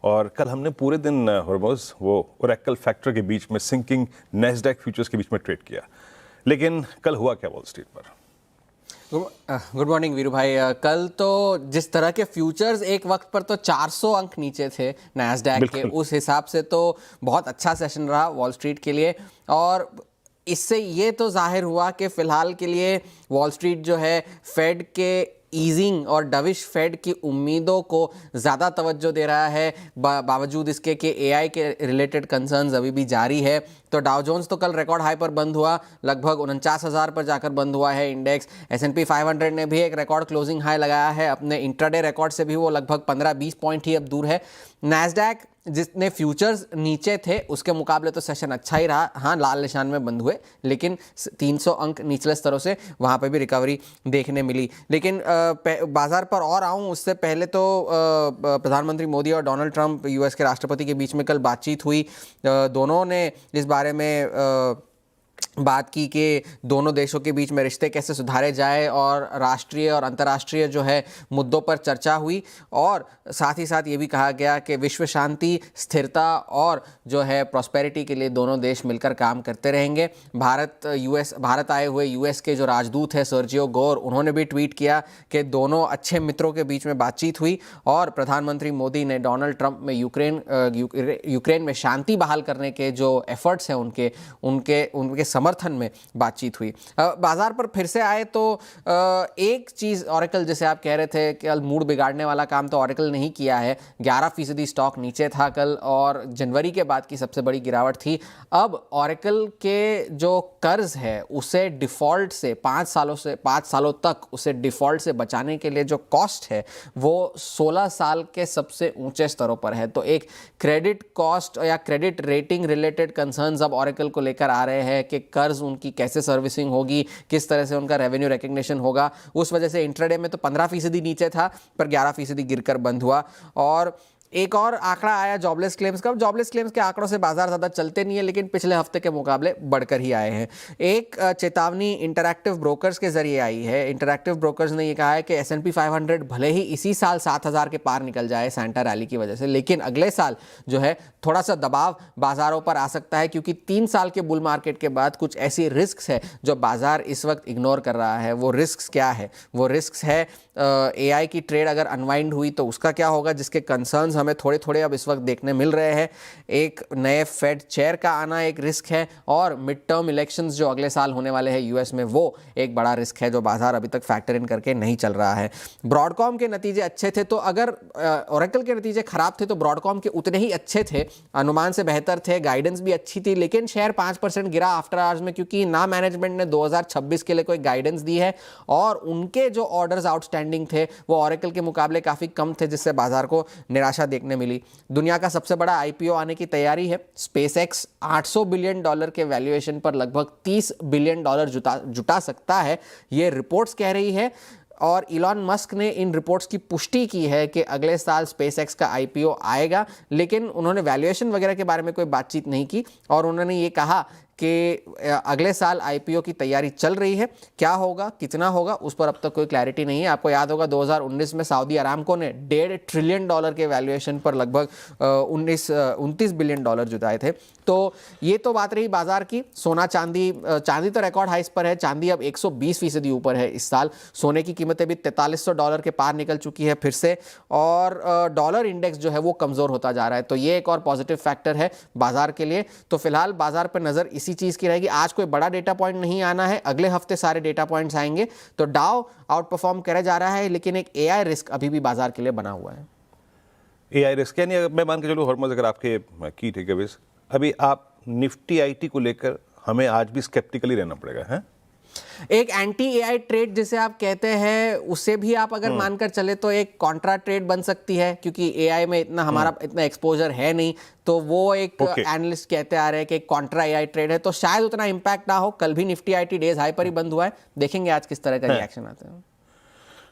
और कल हमने पूरे दिन हॉर्मोज वो ओरेकल फैक्टर के बीच में सिंकिंग नैस्डैक फ्यूचर्स के बीच में ट्रेड किया, लेकिन कल हुआ क्या वॉल स्ट्रीट पर? गुड मॉर्निंग वीरू भाई। कल तो जिस तरह के फ्यूचर्स एक वक्त पर तो 400 अंक नीचे थे नैस्डैक के, उस हिसाब से तो बहुत अच्छा सेशन रहा वॉल स्ट्रीट के लिए। और इससे ये तो जाहिर हुआ कि फ़िलहाल के लिए वॉल स्ट्रीट जो है फेड के ईजिंग और डविश फेड की उम्मीदों को ज़्यादा तवज्जो दे रहा है, बावजूद इसके कि एआई के रिलेटेड कंसर्न्स अभी भी जारी है। तो डाउ जोन्स तो कल रिकॉर्ड हाई पर बंद हुआ, लगभग 49,000 पर जाकर बंद हुआ है इंडेक्स। S&P 500 ने भी एक रिकॉर्ड क्लोजिंग हाई लगाया है, अपने इंट्राडे रिकॉर्ड से भी वो लगभग 15-20 पॉइंट ही अब दूर है। नैस्डैक जितने फ्यूचर्स नीचे थे उसके मुकाबले तो सेशन अच्छा ही रहा, हाँ लाल निशान में बंद हुए, लेकिन 300 अंक निचले स्तरों से वहाँ पे भी रिकवरी देखने मिली। लेकिन बाजार पर और आऊँ उससे पहले तो प्रधानमंत्री मोदी और डोनाल्ड ट्रंप US के राष्ट्रपति के बीच में कल बातचीत हुई। दोनों ने इस बारे में बात की कि दोनों देशों के बीच में रिश्ते कैसे सुधारे जाए, और राष्ट्रीय और अंतर्राष्ट्रीय जो है मुद्दों पर चर्चा हुई। और साथ ही साथ ये भी कहा गया कि विश्व शांति, स्थिरता और जो है प्रॉस्पेरिटी के लिए दोनों देश मिलकर काम करते रहेंगे। भारत आए हुए US के जो राजदूत हैं सर्जियो गोर, उन्होंने भी ट्वीट किया कि दोनों अच्छे मित्रों के बीच में बातचीत हुई। और प्रधानमंत्री मोदी ने डोनाल्ड ट्रंप में यूक्रेन में शांति बहाल करने के जो एफर्ट्स हैं उनके समर्थन में बातचीत हुई। बाजार पर फिर से आए तो एक चीज़ ऑरेकल, जैसे आप कह रहे थे कि मूड बिगाड़ने वाला काम तो ऑरेकल नहीं किया है। 11% स्टॉक नीचे था कल, और जनवरी के बाद की सबसे बड़ी गिरावट थी। अब ऑरेकल के जो कर्ज है उसे डिफ़ॉल्ट से 5 सालों तक उसे डिफ़ॉल्ट से बचाने के लिए जो कॉस्ट है वो 16 साल के सबसे ऊंचे स्तरों पर है। तो एक क्रेडिट कॉस्ट या क्रेडिट रेटिंग रिलेटेड कंसर्न्स अब ऑरेकल को लेकर आ रहे हैं कि कर्ज उनकी कैसे सर्विसिंग होगी, किस तरह से उनका रेवेन्यू रिकग्निशन होगा। उस वजह से इंट्राडे में तो 15% नीचे था, पर 11% गिरकर बंद हुआ। और एक और आंकड़ा आया जॉबलेस क्लेम्स का। जॉबलेस क्लेम्स के आंकड़ों से बाजार ज़्यादा चलते नहीं है, लेकिन पिछले हफ्ते के मुकाबले बढ़कर ही आए हैं। एक चेतावनी इंटरैक्टिव ब्रोकर्स के जरिए आई है। इंटरैक्टिव ब्रोकर्स ने ये कहा है कि S&P 500 भले ही इसी साल 7,000 के पार निकल जाए सांता रैली की वजह से, लेकिन अगले साल जो है थोड़ा सा दबाव बाजारों पर आ सकता है, क्योंकि 3 साल के बुल मार्केट के बाद कुछ ऐसी रिस्क है जो बाजार इस वक्त इग्नोर कर रहा है। वो रिस्क क्या है? वो रिस्क है AI की ट्रेड अगर अनवाइंड हुई तो उसका क्या होगा, जिसके कंसर्न्स हमें थोड़े थोड़े अब इस वक्त देखने मिल रहे हैं। एक नए फेड चेयर का आना एक रिस्क है, और मिड टर्म इलेक्शंस जो अगले साल होने वाले हैं US में, वो एक बड़ा रिस्क है जो बाजार अभी तक फैक्टर इन करके नहीं चल रहा है। ब्रॉडकॉम के नतीजे अच्छे थे, तो अगर ओरेकल के नतीजे खराब थे तो ब्रॉडकॉम के उतने ही अच्छे थे, अनुमान से बेहतर थे, गाइडेंस भी अच्छी थी, लेकिन शेयर 5% गिरा आफ्टर आवर्स में, क्योंकि ना मैनेजमेंट ने 2026 के लिए कोई गाइडेंस दी है, और उनके जो ऑर्डर्स आउटस्टैंडिंग थे वो ओरेकल के मुकाबले काफ़ी कम थे, जिससे बाजार को निराशा देखने मिली। दुनिया का सबसे बड़ा IPO आने की तैयारी है। SpaceX $800 बिलियन के वैल्यूएशन पर लगभग $30 बिलियन जुटा सकता है, ये रिपोर्ट्स कह रही है। और इलॉन मस्क ने इन रिपोर्ट्स की पुष्टि की है कि अगले साल SpaceX का IPO आएगा, लेकिन उन्होंने वैल्यूएशन वगैरह के बारे में कोई बातचीत नहीं की। और उन्होंने ये कहा कि अगले साल IPO की तैयारी चल रही है, क्या होगा, कितना होगा, उस पर अब तक कोई क्लैरिटी नहीं है। आपको याद होगा 2019 में सऊदी अरामको ने $1.5 ट्रिलियन के वैल्यूएशन पर लगभग 29 बिलियन डॉलर जुटाए थे। तो ये तो बात रही बाजार की। सोना चांदी तो रिकॉर्ड हाइस पर है। चांदी अब 120% ऊपर है इस साल। सोने की कीमतें भी $4300 के पार निकल चुकी है फिर से, और डॉलर इंडेक्स जो है वो कमज़ोर होता जा रहा है। तो ये एक और पॉजिटिव फैक्टर है बाजार के लिए। तो फिलहाल बाजार पर नज़र इसी चीज की रहेगी। आज कोई बड़ा डेटा पॉइंट नहीं आना है, अगले हफ्ते सारे डेटा पॉइंट्स आएंगे। तो डाउ आउट परफॉर्म करे जा रहा है, लेकिन एक AI रिस्क अभी भी बाजार के लिए बना हुआ है। AI रिस्क यानी मैं मान के चलूं हॉर्मोज, अगर आपके की टेकअवेज, अभी आप निफ्टी IT को लेकर हमें आज भी स्केप्टिकली रहना पड़ेगा, है? एक एंटी AI ट्रेड जिसे आप कहते हैं, उसे भी आप अगर मानकर चले तो एक कॉन्ट्रा ट्रेड बन सकती है, क्योंकि AI में हमारा इतना एक्सपोजर है नहीं। तो वो एक एनालिस्ट कहते आ रहे हैं कि कॉन्ट्रा AI ट्रेड है, तो शायद उतना इंपैक्ट ना हो। कल भी निफ्टी IT डेज हाई पर ही बंद हुआ है, देखेंगे आज किस तरह का रिएक्शन आता है।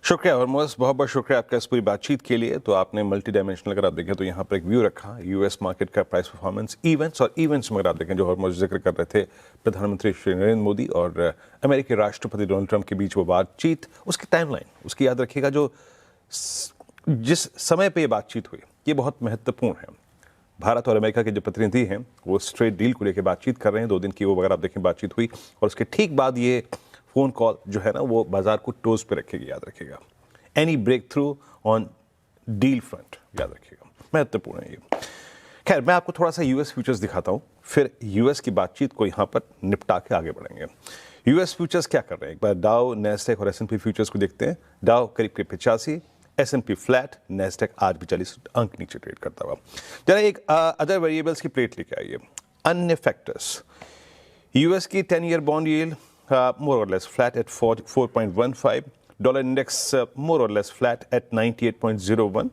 शुक्रिया हॉर्मोज, बहुत बहुत शुक्रिया आपका इस पूरी बातचीत के लिए। तो आपने मल्टी डायमेंशनल अगर आप देखें तो यहाँ पर एक व्यू रखा US मार्केट का प्राइस परफॉर्मेंस, इवेंट्स, और इवेंट्स में अगर आप देखें जो हॉर्मोज जिक्र कर रहे थे प्रधानमंत्री श्री नरेंद्र मोदी और अमेरिकी राष्ट्रपति डोनाल्ड ट्रंप के बीच वो बातचीत, उसकी टाइमलाइन उसकी याद रखिएगा। जो जिस समय पे ये बातचीत हुई ये बहुत महत्वपूर्ण है। भारत और अमेरिका के जो प्रतिनिधि हैं वो इस ट्रेड डील को लेकर बातचीत कर रहे हैं। 2 दिन की वो वगैरह आप देखें बातचीत हुई और उसके ठीक बाद ये फ़ोन कॉल जो है ना वो बाजार को टोज पे रखेगी, याद रखिएगा। Any breakthrough on deal front, याद रखिएगा, महत्वपूर्ण है ये। खैर, मैं आपको थोड़ा सा यूएस फ्यूचर्स दिखाता हूँ, फिर यूएस की बातचीत को यहाँ पर निपटा के आगे बढ़ेंगे। यूएस फ्यूचर्स क्या कर रहे हैं, एक बार डाउ, नैस्डैक और एस&पी फ्यूचर्स को देखते हैं। डाउ करीब 85, एस&पी फ्लैट, नैस्डैक आज भी 40 अंक नीचे ट्रेड करता हुआ। जरा एक अदर वेरिएबल्स की प्लेट लेके आइए, अन्य फैक्टर्स। यूएस की 10 ईयर बॉन्ड यील्ड मोर और less flat at 4.15, dollar index more और लेस फ्लैट एट 98.01,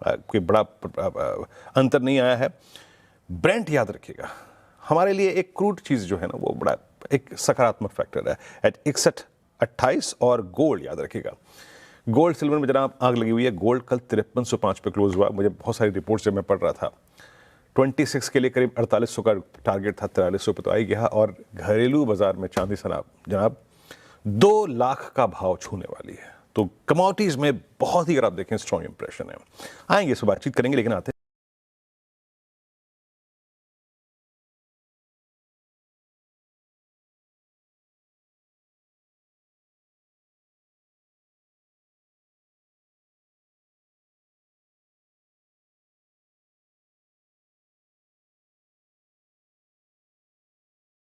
कोई बड़ा अंतर नहीं आया है। ब्रेंट याद रखिएगा, हमारे लिए एक क्रूड चीज़ जो है ना वो बड़ा एक सकारात्मक फैक्टर है एट 61.28, और गोल्ड याद रखिएगा, गोल्ड सिल्वर में जनाब आग लगी हुई है। गोल्ड कल 5305 पे क्लोज हुआ। मुझे बहुत सारी रिपोर्ट्स जब मैं पढ़ रहा था, 26 के लिए करीब 4800 का टारगेट था, 4300 पे तो आ ही गया। और घरेलू बाजार में चांदी जनाब 2 लाख का भाव छूने वाली है। तो कमोडिटीज़ में बहुत ही, अगर आप देखें, स्ट्रॉन्ग इंप्रेशन है। आएंगे इस बातचीत करेंगे, लेकिन आते हैं